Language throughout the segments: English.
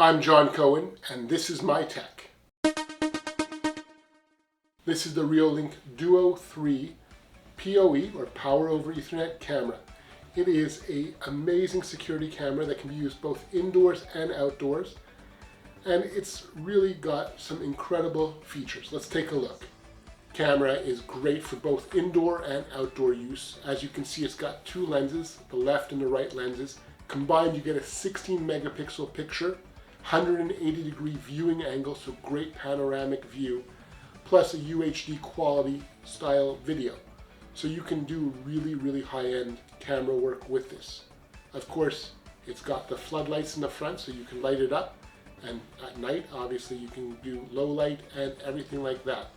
I'm John Cohen, and this is my tech. This is the Reolink Duo 3 PoE, or Power over Ethernet camera. It is an amazing security camera that can be used both indoors and outdoors, and it's really got some incredible features. Let's take a look. Camera is great for both indoor and outdoor use. As you can see, it's got two lenses, the left and the right lenses. Combined, you get a 16 megapixel picture, 180 degree viewing angle, so great panoramic view, plus a UHD quality style video. So you can do really high-end camera work with this. Of course, it's got the floodlights in the front, so you can light it up, and at night, obviously, you can do low light and everything like that.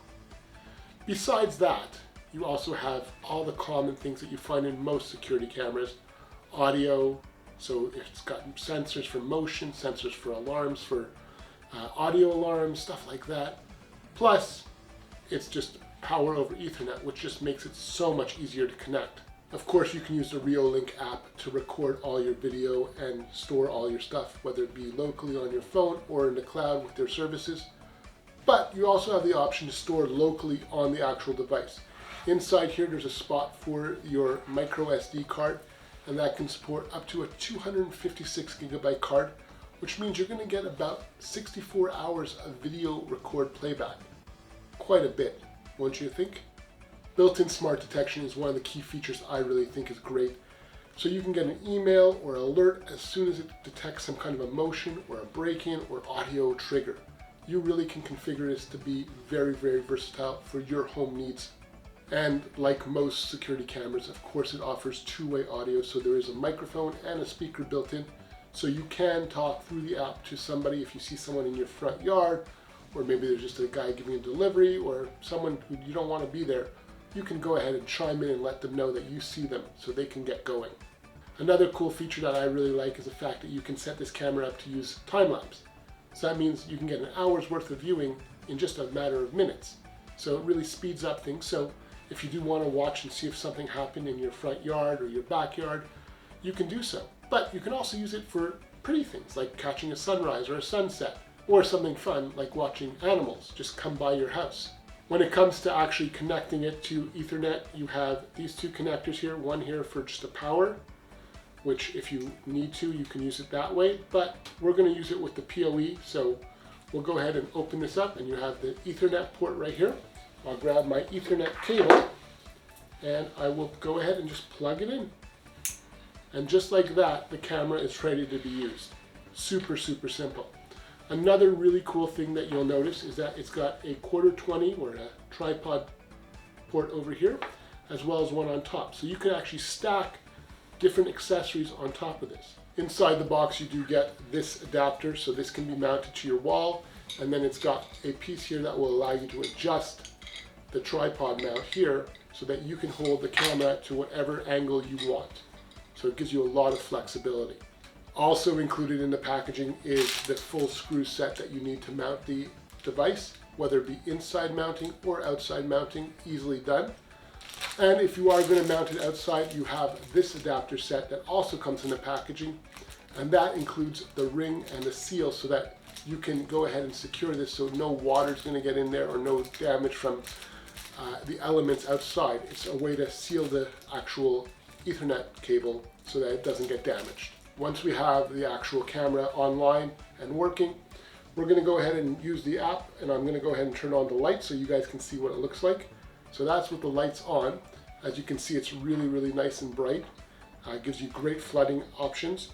Besides that, you also have all the common things that you find in most security cameras. Audio, so it's got sensors for motion, sensors for alarms, for audio alarms, stuff like that. Plus, it's just power over Ethernet, which just makes it so much easier to connect. Of course, you can use the Reolink app to record all your video and store all your stuff, whether it be locally on your phone or in the cloud with their services. But you also have the option to store locally on the actual device. Inside here, there's a spot for your micro SD card, and that can support up to a 256 gigabyte card, which means you're going to get about 64 hours of video record playback. Quite a bit, won't you think? Built-in smart detection is one of the key features I really think is great. So you can get an email or alert as soon as it detects some kind of a motion or a break-in or audio trigger. You really can configure this to be very versatile for your home needs. And like most security cameras, of course, it offers two-way audio, so there is a microphone and a speaker built in, so you can talk through the app to somebody if you see someone in your front yard, or maybe there's just a guy giving a delivery, or someone who you don't want to be there. You can go ahead and chime in and let them know that you see them so they can get going. Another cool feature that I really like is the fact that you can set this camera up to use time-lapse. So that means you can get an hour's worth of viewing in just a matter of minutes. So it really speeds up things. So if you do want to watch and see if something happened in your front yard or your backyard, you can do so. But you can also use it for pretty things like catching a sunrise or a sunset, or something fun like watching animals just come by your house. When it comes to actually connecting it to Ethernet, you have these two connectors here, one here for just the power, which if you need to, you can use it that way, but we're going to use it with the PoE, so we'll go ahead and open this up, and you have the Ethernet port right here. I'll grab my Ethernet cable, and I will go ahead and just plug it in. And just like that, the camera is ready to be used. Super simple. Another really cool thing that you'll notice is that it's got a 1/4-20 or a tripod port over here, as well as one on top. So you can actually stack different accessories on top of this. Inside the box, you do get this adapter, so this can be mounted to your wall, and then it's got a piece here that will allow you to adjust the tripod mount here so that you can hold the camera to whatever angle you want. So it gives you a lot of flexibility. Also included in the packaging is the full screw set that you need to mount the device, whether it be inside mounting or outside mounting, easily done. And if you are going to mount it outside, you have this adapter set that also comes in the packaging, and that includes the ring and the seal so that you can go ahead and secure this so no water is going to get in there or no damage from the elements outside. It's a way to seal the actual Ethernet cable so that it doesn't get damaged. Once we have the actual camera online and working, we're going to go ahead and use the app, and I'm going to go ahead and turn on the light so you guys can see what it looks like. So that's with the lights on. As you can see, it's really nice and bright. It gives you great flooding options,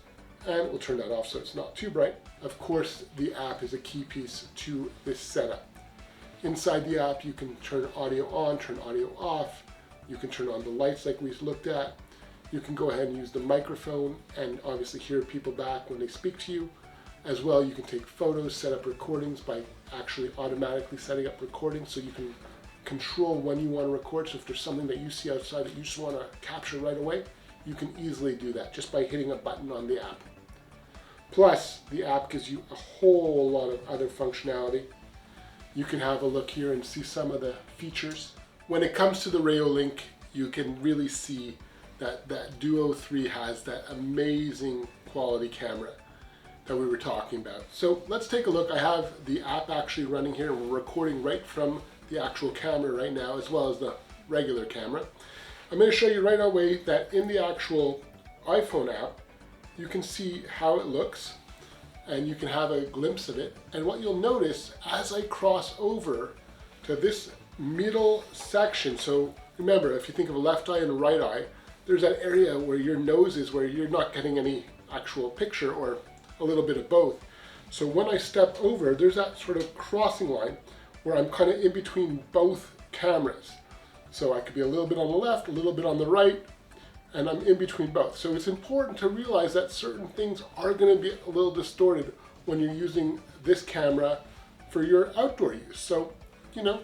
and we'll turn that off so it's not too bright. Of course, the app is a key piece to this setup. Inside the app, you can turn audio on, turn audio off. You can turn on the lights like we looked at. You can go ahead and use the microphone and obviously hear people back when they speak to you. As well, you can take photos, set up recordings by actually automatically setting up recordings, so you can control when you want to record. So if there's something that you see outside that you just want to capture right away, you can easily do that just by hitting a button on the app. Plus, the app gives you a whole lot of other functionality. You can have a look here and see some of the features. When it comes to the Reolink, you can really see that Duo 3 has that amazing quality camera. that we were talking about. So let's take a look. I have the app actually running here, and we're recording right from the actual camera right now, as well as the regular camera. I'm going to show you right away that in the actual iPhone app, you can see how it looks, and you can have a glimpse of it. And what you'll notice as I cross over to this middle section, so remember, if you think of a left eye and a right eye, there's that area where your nose is, where you're not getting any actual picture, or a little bit of both. So when I step over, there's that sort of crossing line where I'm kind of in between both cameras. So I could be a little bit on the left, a little bit on the right, and I'm in between both. So it's important to realize that certain things are going to be a little distorted when you're using this camera for your outdoor use. So, you know,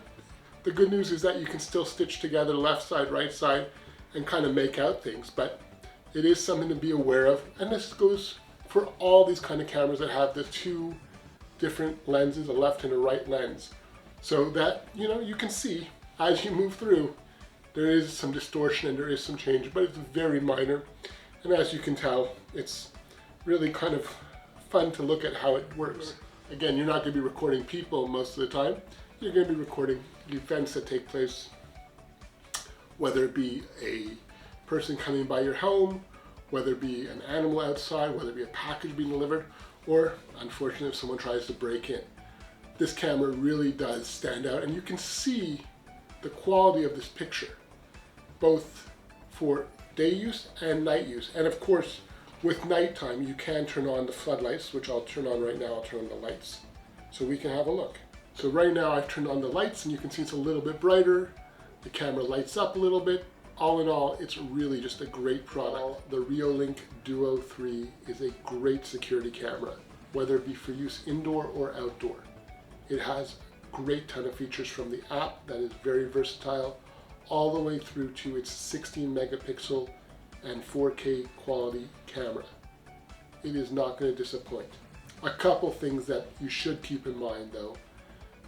the good news is that you can still stitch together left side, right side, and kind of make out things, but it is something to be aware of. And this goes for all these kind of cameras that have the two different lenses, a left and a right lens. So that, you know, you can see as you move through, there is some distortion and there is some change, but it's very minor. And as you can tell, it's really kind of fun to look at how it works. Again, you're not going to be recording people most of the time. You're going to be recording events that take place, whether it be a person coming by your home, whether it be an animal outside, whether it be a package being delivered, or unfortunately if someone tries to break in. This camera really does stand out, and you can see the quality of this picture, both for day use and night use. And of course, with nighttime, you can turn on the floodlights, which I'll turn on right now. I'll turn on the lights so we can have a look. So right now I've turned on the lights, and you can see it's a little bit brighter. The camera lights up a little bit. All in all, it's really just a great product. The Reolink Duo 3 is a great security camera, whether it be for use indoor or outdoor. It has a great ton of features from the app that is very versatile, all the way through to its 16 megapixel and 4K quality camera. It is not going to disappoint. A couple things that you should keep in mind though.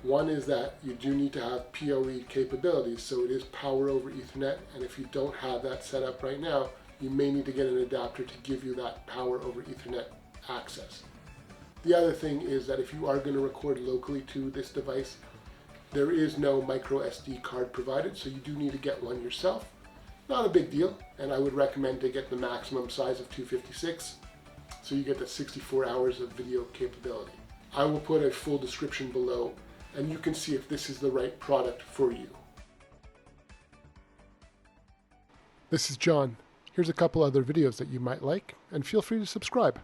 One is that you do need to have PoE capabilities, so it is power over Ethernet, and if you don't have that set up right now, you may need to get an adapter to give you that power over Ethernet access. The other thing is that if you are going to record locally to this device, there is no micro SD card provided, so you do need to get one yourself. Not a big deal, and I would recommend to get the maximum size of 256, so you get the 64 hours of video capability. I will put a full description below, and you can see if this is the right product for you. This is John. Here's a couple other videos that you might like, and feel free to subscribe.